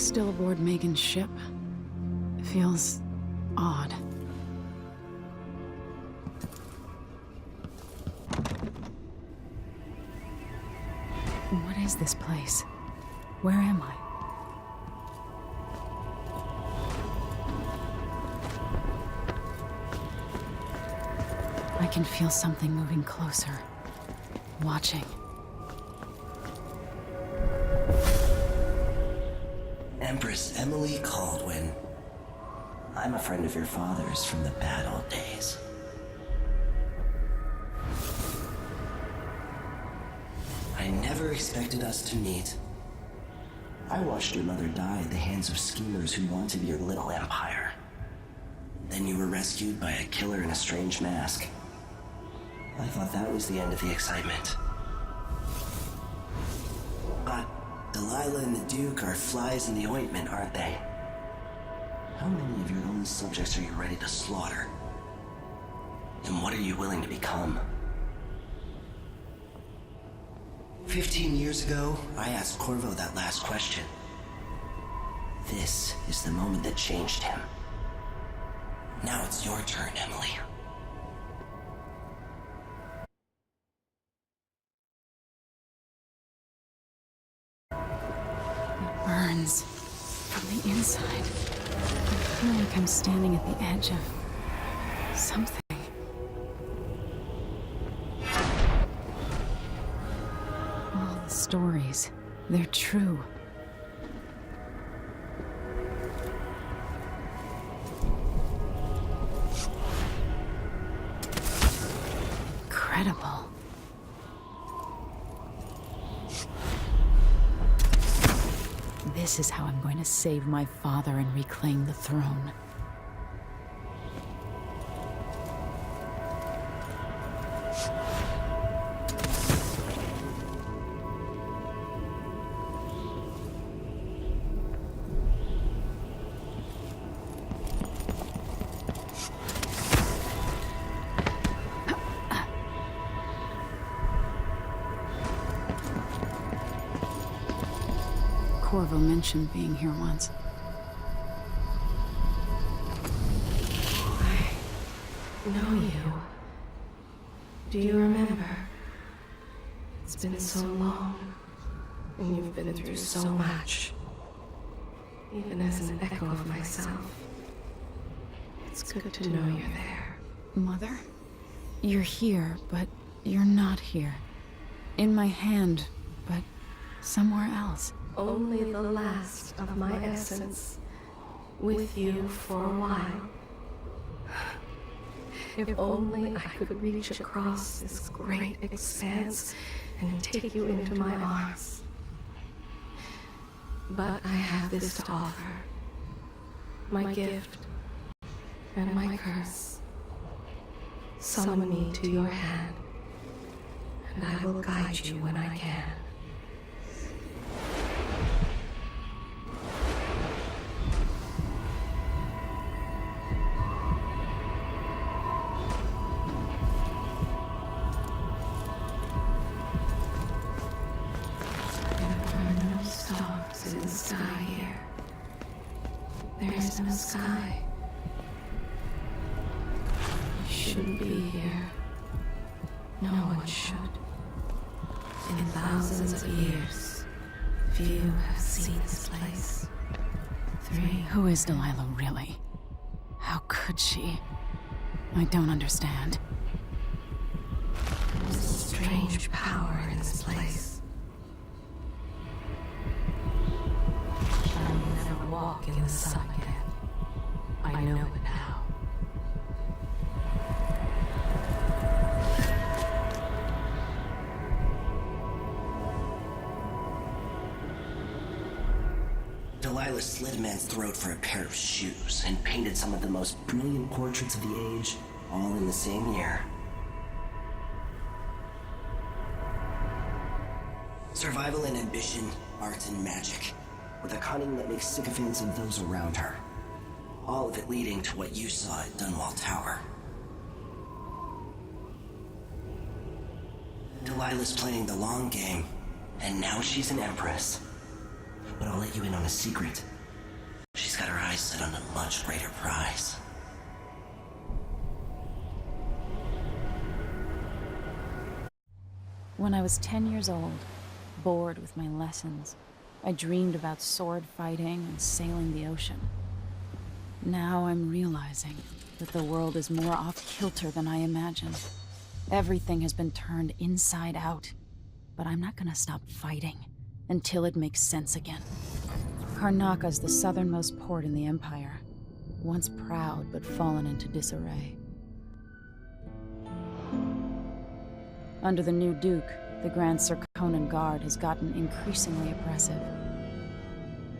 still aboard Megan's ship? It feels odd. What is this place? Where am I? I can feel something moving closer. Watching. Empress Emily Caldwin. I'm a friend of your father's from the bad old days. I never expected us to meet. I watched your mother die at the hands of schemers who wanted your little empire. Then you were rescued by a killer in a strange mask. I thought that was the end of the excitement. But Delilah and the Duke are flies in the ointment, aren't they? How many of your own subjects are you ready to slaughter? And what are you willing to become? 15 years ago, I asked Corvo that last question. This is the moment that changed him. Now it's your turn, Emily. It burns from the inside. I feel like I'm standing at the edge of something. All the stories, they're true. Incredible. This is how I'm going to save my father and reclaim the throne. Corvo mentioned being here once. I know you. Do you remember? It's been so long, and you've been through so much. Even as an echo of myself, it's good to know you're there. Mother? You're here, but you're not here. In my hand, but somewhere else. Only the last of my essence, with you for a while. If only I could reach across this great expanse and take you into my arms. But I have this to offer. My gift and my curse. Summon me to your hand, and I will guide you when I can. In the sky. You shouldn't be here. No one should. In thousands of years, few have seen this place. 3. Who is Delilah really? How could she? I don't understand. There's a strange power in this place. I will never walk in the sun again. I know it now. Delilah slit a man's throat for a pair of shoes and painted some of the most brilliant portraits of the age, all in the same year. Survival and ambition, art and magic, with a cunning that makes sycophants of those around her. All of it leading to what you saw at Dunwall Tower. Delilah's playing the long game, and now she's an empress. But I'll let you in on a secret. She's got her eyes set on a much greater prize. When I was 10 years old, bored with my lessons, I dreamed about sword fighting and sailing the ocean. Now I'm realizing that the world is more off-kilter than I imagined. Everything has been turned inside out, but I'm not gonna stop fighting until it makes sense again. Karnaka's the southernmost port in the Empire, once proud but fallen into disarray. Under the new Duke, the Grand Serkonan Guard has gotten increasingly oppressive.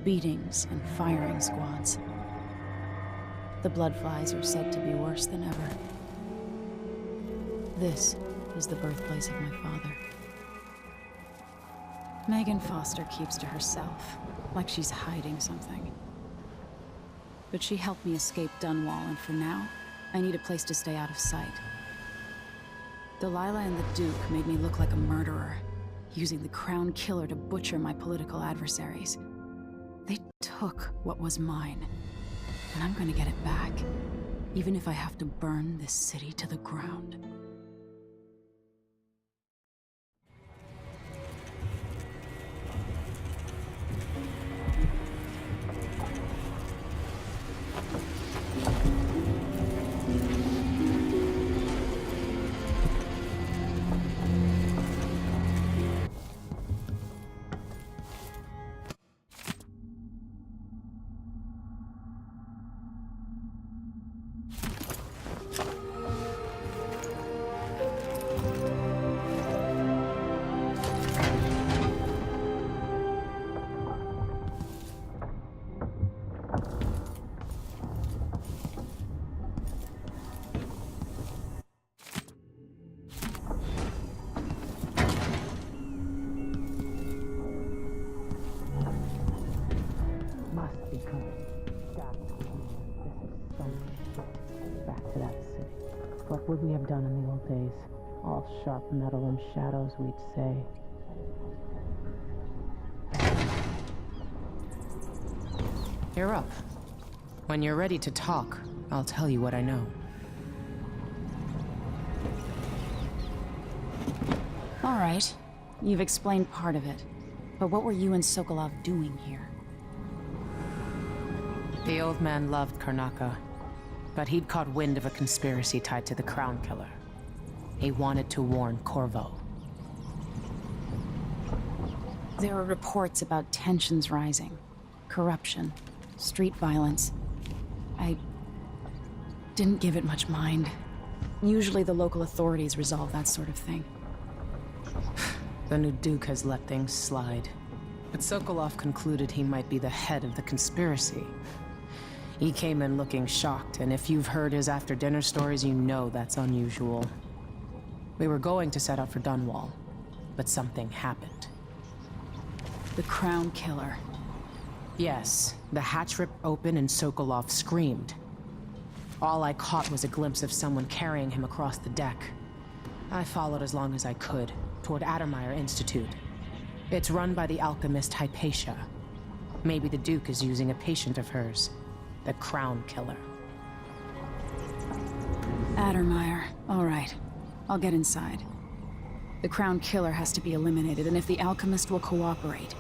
Beatings and firing squads. The Bloodflies are said to be worse than ever. This is the birthplace of my father. Megan Foster keeps to herself, like she's hiding something. But she helped me escape Dunwall, and for now, I need a place to stay out of sight. Delilah and the Duke made me look like a murderer, using the Crown Killer to butcher my political adversaries. They took what was mine, and I'm gonna get it back, even if I have to burn this city to the ground. What would we have done in the old days? All sharp metal and shadows, we'd say. You're up. When you're ready to talk, I'll tell you what I know. All right. You've explained part of it. But what were you and Sokolov doing here? The old man loved Karnaka, but he'd caught wind of a conspiracy tied to the Crown Killer. He wanted to warn Corvo. There are reports about tensions rising, corruption, street violence. I didn't give it much mind. Usually the local authorities resolve that sort of thing. The new Duke has let things slide. But Sokolov concluded he might be the head of the conspiracy. He came in looking shocked, and if you've heard his after-dinner stories, you know that's unusual. We were going to set out for Dunwall, but something happened. The Crown Killer. Yes, the hatch ripped open and Sokolov screamed. All I caught was a glimpse of someone carrying him across the deck. I followed as long as I could, toward Addermeyer Institute. It's run by the alchemist Hypatia. Maybe the Duke is using a patient of hers. The Crown Killer. Addermeyer. All right. I'll get inside. The Crown Killer has to be eliminated, and if the alchemist will cooperate,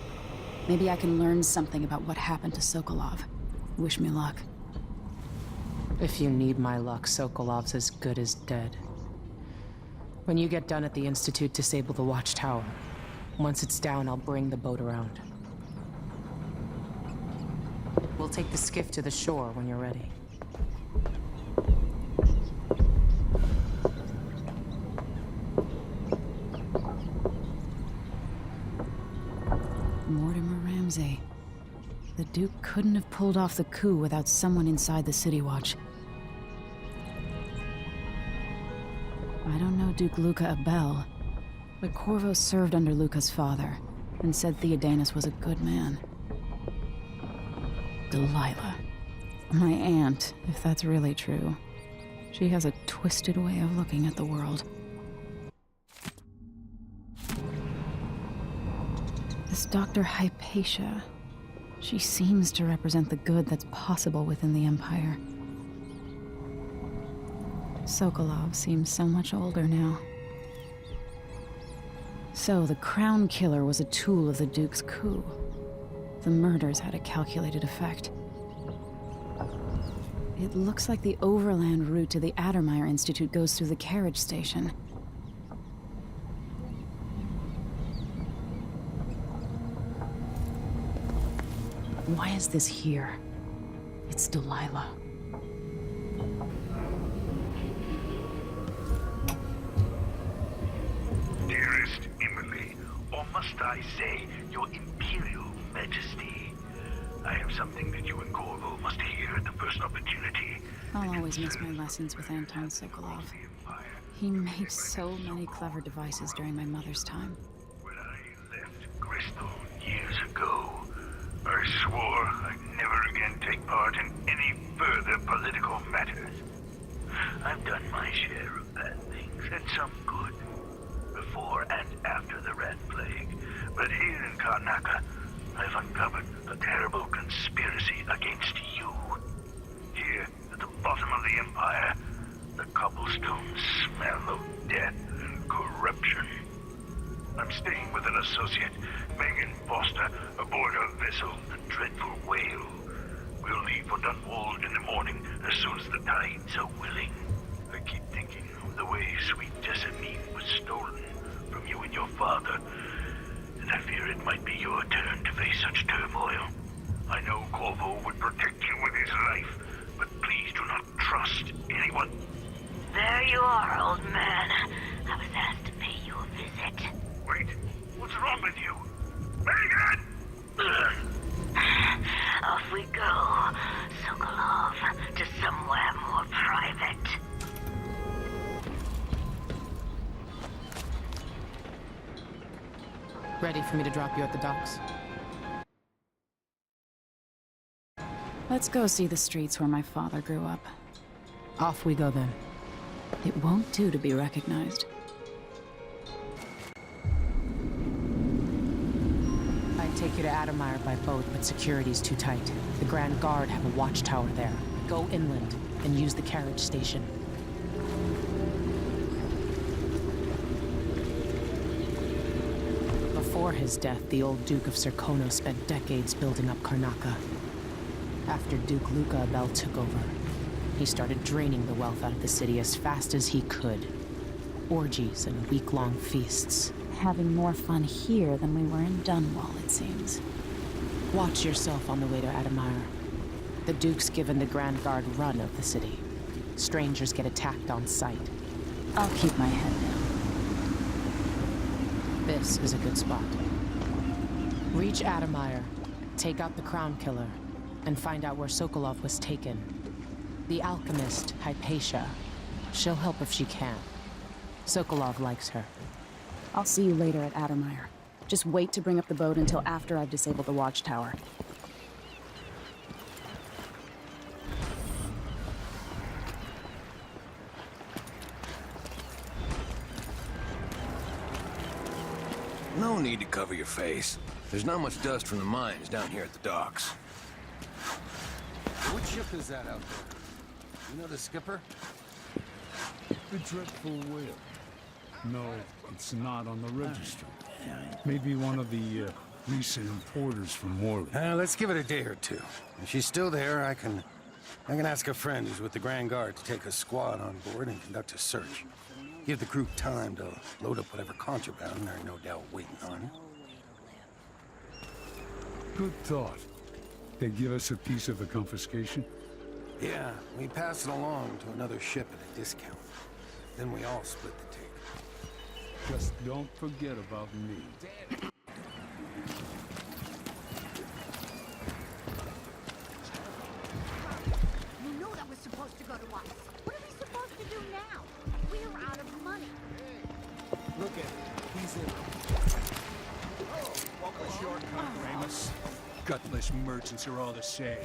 maybe I can learn something about what happened to Sokolov. Wish me luck. If you need my luck, Sokolov's as good as dead. When you get done at the Institute, disable the watchtower. Once it's down, I'll bring the boat around. We'll take the skiff to the shore when you're ready. Mortimer Ramsey. The Duke couldn't have pulled off the coup without someone inside the City Watch. I don't know Duke Luca Abel, but Corvo served under Luca's father and said Theodanis was a good man. Delilah. My aunt, if that's really true. She has a twisted way of looking at the world. This Dr. Hypatia. She seems to represent the good that's possible within the Empire. Sokolov seems so much older now. So the Crown Killer was a tool of the Duke's coup. The murders had a calculated effect. It looks like the overland route to the Addermeyer Institute goes through the carriage station. Why is this here? It's Delilah. Dearest Emily, or must I say, your Imperial Majesty, I have something that you and Corvo must hear at the first opportunity. I'll always miss my lessons with Anton Sokolov. He made so many clever devices during my mother's time. When I left Gristone years ago, I swore I'd never again take part in any further political matters. I've done my share of bad things, and some good, before and after the Rat Plague. But here in Karnaca, I've uncovered a terrible conspiracy against you. Here, at the bottom of the Empire, the cobblestones smell of death and corruption. I'm staying with an associate, Megan Foster, aboard a vessel, the Dreadful Whale. We'll leave for Dunwald in the morning, as soon as the tides are willing. I keep thinking of the way sweet Jessamine was stolen from you and your father, and I fear it might be your turn to face such turmoil. I know Corvo would protect you with his life, but please do not trust anyone. There you are, old man. I was asked to pay you a visit. Wait, what's wrong with you? Megan! Off we go, Sokolov, to somewhere more private. Ready for me to drop you at the docks? Let's go see the streets where my father grew up. Off we go then. It won't do to be recognized. I'd take you to Addermeyer by boat, but security's too tight. The Grand Guard have a watchtower there. Go inland and use the carriage station. Before his death, the old Duke of Serkono spent decades building up Karnaca. After Duke Luca Abel took over, he started draining the wealth out of the city as fast as he could. Orgies and week-long feasts. Having more fun here than we were in Dunwall, it seems. Watch yourself on the way to Addermeyer. The Duke's given the Grand Guard run of the city. Strangers get attacked on sight. I'll keep my head down. This is a good spot. Reach Addermeyer, take out the Crown Killer, and find out where Sokolov was taken. The alchemist, Hypatia. She'll help if she can. Sokolov likes her. I'll see you later at Addermeyer. Just wait to bring up the boat until after I've disabled the watchtower. No need to cover your face. There's not much dust from the mines down here at the docks. What ship is that out there? You know the skipper? The Dreadful Whale. No, it's not on the register. Maybe one of the recent importers from Morley. Let's give it a day or two. If she's still there, I can ask a friend who's with the Grand Guard to take a squad on board and conduct a search. Give the crew time to load up whatever contraband they're no doubt waiting on. Good thought. They give us a piece of the confiscation? Yeah, we pass it along to another ship at a discount. Then we all split the take. Just don't forget about me. You know that was supposed to go to us. What are we supposed to do now? We're out of money. Look at him. He's in. Oh, welcome ashore, Ramus. Gutless merchants are all the same.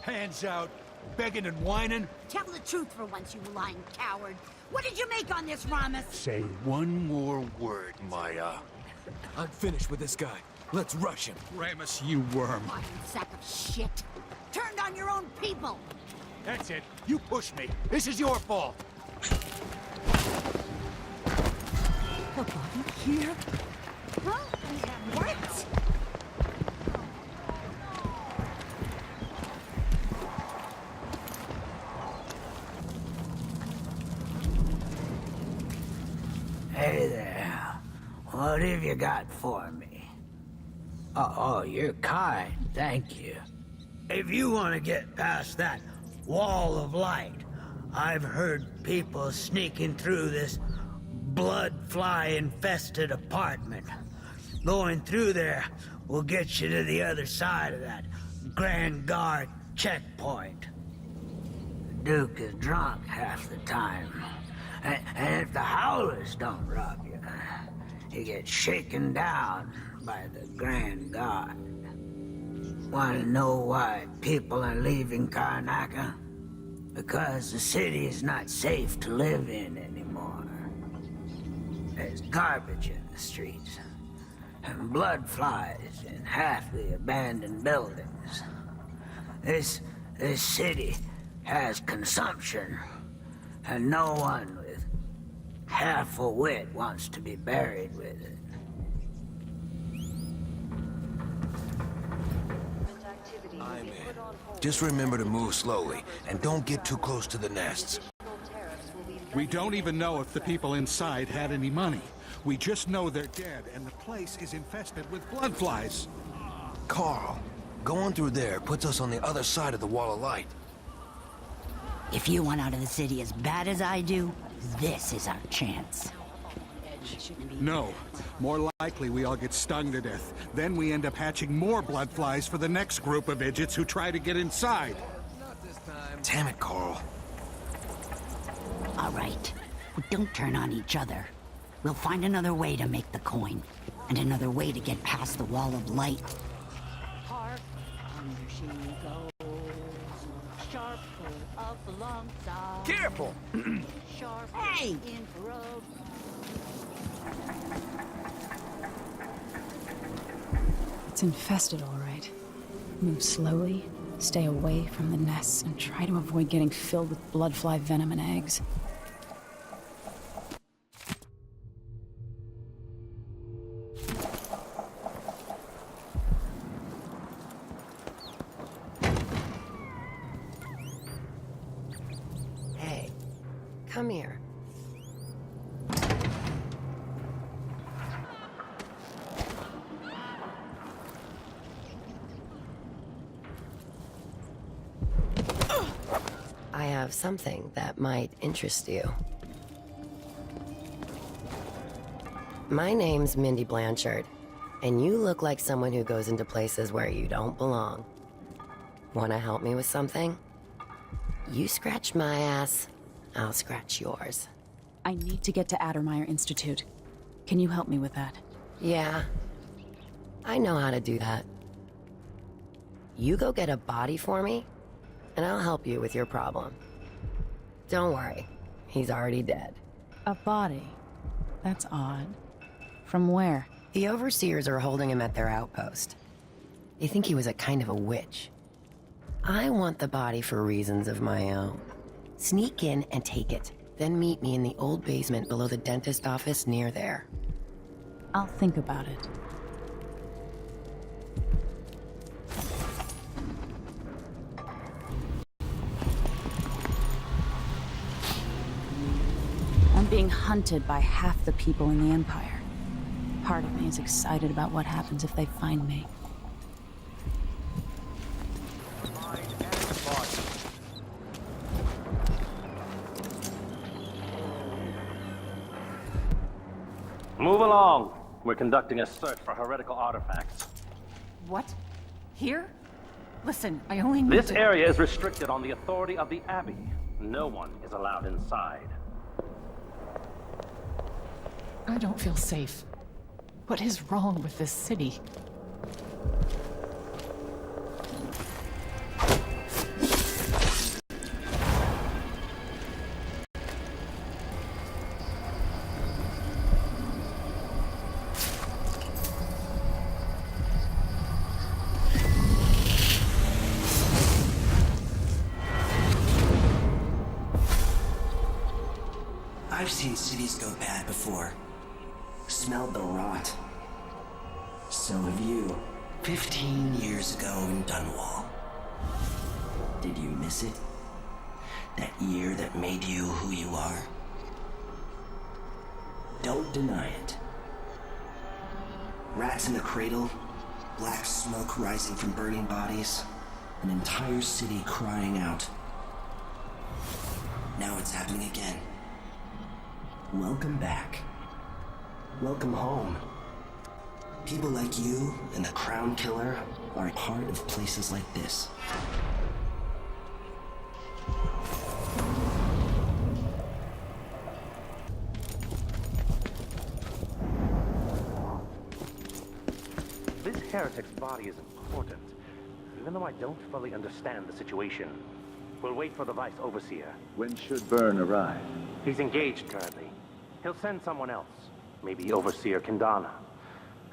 Hands out, begging and whining. Tell the truth for once, you lying coward. What did you make on this, Ramus? Say one more word, Maya. I'm finished with this guy. Let's rush him. Ramus, you worm. Lying sack of shit. Turned on your own people. That's it. You pushed me. This is your fault. The body here? Huh? What? Hey there. What have you got for me? Oh, you're kind. Thank you. If you want to get past that wall of light, I've heard people sneaking through this blood-fly-infested apartment. Going through there will get you to the other side of that Grand Guard checkpoint. The Duke is drunk half the time. And if the Howlers don't rob you, you get shaken down by the Grand Guard. Want to know why people are leaving Karnaca? Because the city is not safe to live in anymore. There's garbage in the streets, and blood flies in half the abandoned buildings. This city has consumption, and no one with half a wit wants to be buried with it. I'm in. Just remember to move slowly, and don't get too close to the nests. We don't even know if the people inside had any money. We just know they're dead, and the place is infested with blood flies. Carl, going through there puts us on the other side of the wall of light. If you want out of the city as bad as I do, this is our chance. No. More likely we all get stung to death. Then we end up hatching more blood flies for the next group of idiots who try to get inside. Damn it, Carl. All right. Well, don't turn on each other. We'll find another way to make the coin, and another way to get past the wall of light. Hark, under she goes. Sharp pull of the long side. Careful! Sharp Hey! in road. It's infested, all right. Move slowly, stay away from the nests, and try to avoid getting filled with bloodfly venom and eggs. Hey, come here. I have something that might interest you. My name's Mindy Blanchard, and you look like someone who goes into places where you don't belong. Want to help me with something? You scratch my ass, I'll scratch yours. I need to get to Addermeyer Institute. Can you help me with that? Yeah, I know how to do that. You go get a body for me, and I'll help you with your problem. Don't worry, he's already dead. A body? That's odd. From where? The overseers are holding him at their outpost. They think he was a kind of a witch. I want the body for reasons of my own. Sneak in and take it, then meet me in the old basement below the dentist office near there. I'll think about it. I'm being hunted by half the people in the Empire. Part of me is excited about what happens if they find me. Move along. We're conducting a search for heretical artifacts. What? Here? Listen, I only need This to... area is restricted on the authority of the Abbey. No one is allowed inside. I don't feel safe. What is wrong with this city? seen cities go bad before. Smelled the rot. So have you. 15 years ago in Dunwall. Did you miss it? That year that made you who you are? Don't deny it. Rats in the cradle, black smoke rising from burning bodies, an entire city crying out. Now it's happening again. Welcome back. Welcome home. People like you and the Crown Killer are a part of places like this. This heretic's body is important, even though I don't fully understand the situation. We'll wait for the Vice Overseer. When should Byrne arrive? He's engaged currently. He'll send someone else. Maybe Overseer Kendana.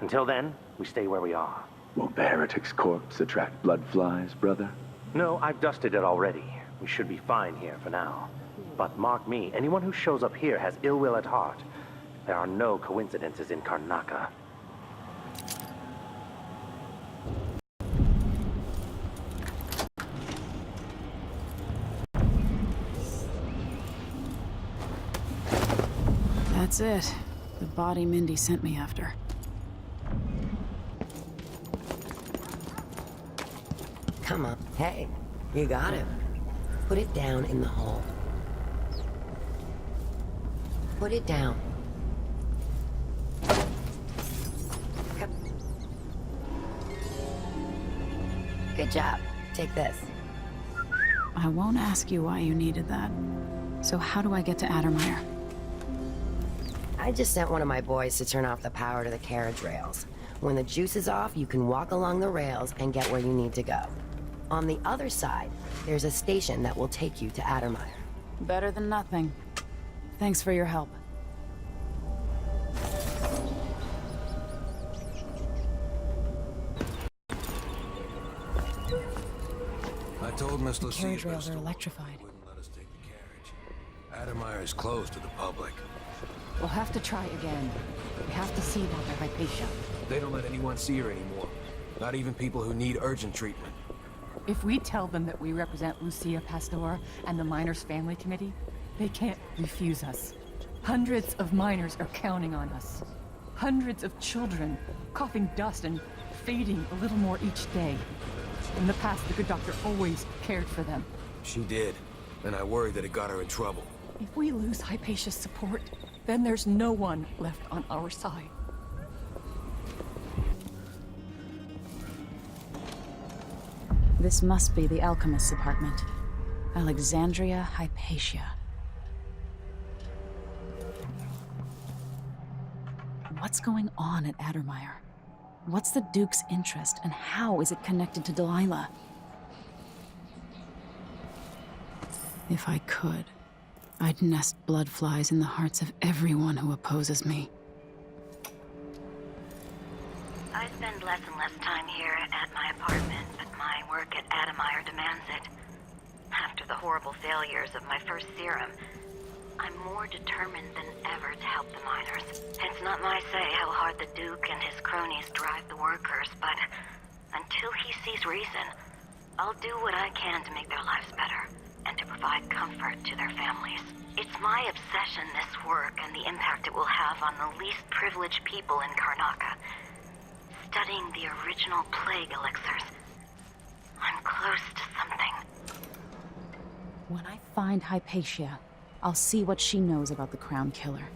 Until then, we stay where we are. Won't the heretic's corpse attract blood flies, brother? No, I've dusted it already. We should be fine here for now. But mark me, anyone who shows up here has ill will at heart. There are no coincidences in Karnaca. That's it. The body Mindy sent me after. Come on. Hey, you got it. Put it down in the hole. Put it down. Come. Good job. Take this. I won't ask you why you needed that. So how do I get to Addermire? I just sent one of my boys to turn off the power to the carriage rails. When the juice is off, you can walk along the rails and get where you need to go. On the other side, there's a station that will take you to Addermire. Better than nothing. Thanks for your help. I told Miss The Lucia carriage rails are electrified. wouldn't let us take the carriage. Addermire is closed to the public. We'll have to try again. We have to see Dr. Hypatia. They don't let anyone see her anymore. Not even people who need urgent treatment. If we tell them that we represent Lucia Pastor and the Miners' Family Committee, they can't refuse us. Hundreds of miners are counting on us. Hundreds of children, coughing dust and fading a little more each day. In the past, the good doctor always cared for them. She did, and I worry that it got her in trouble. If we lose Hypatia's support, then there's no one left on our side. This must be the alchemist's apartment. Alexandria Hypatia. What's going on at Addermire? What's the Duke's interest, and how is it connected to Delilah? If I could, I'd nest blood flies in the hearts of everyone who opposes me. I spend less and less time here at my apartment, but my work at Addermire demands it. After the horrible failures of my first serum, I'm more determined than ever to help the miners. It's not my say how hard the Duke and his cronies drive the workers, but until he sees reason, I'll do what I can to make their lives better and to provide comfort to their families. It's my obsession, this work, and the impact it will have on the least privileged people in Karnaca. Studying the original plague elixirs. I'm close to something. When I find Hypatia, I'll see what she knows about the Crown Killer.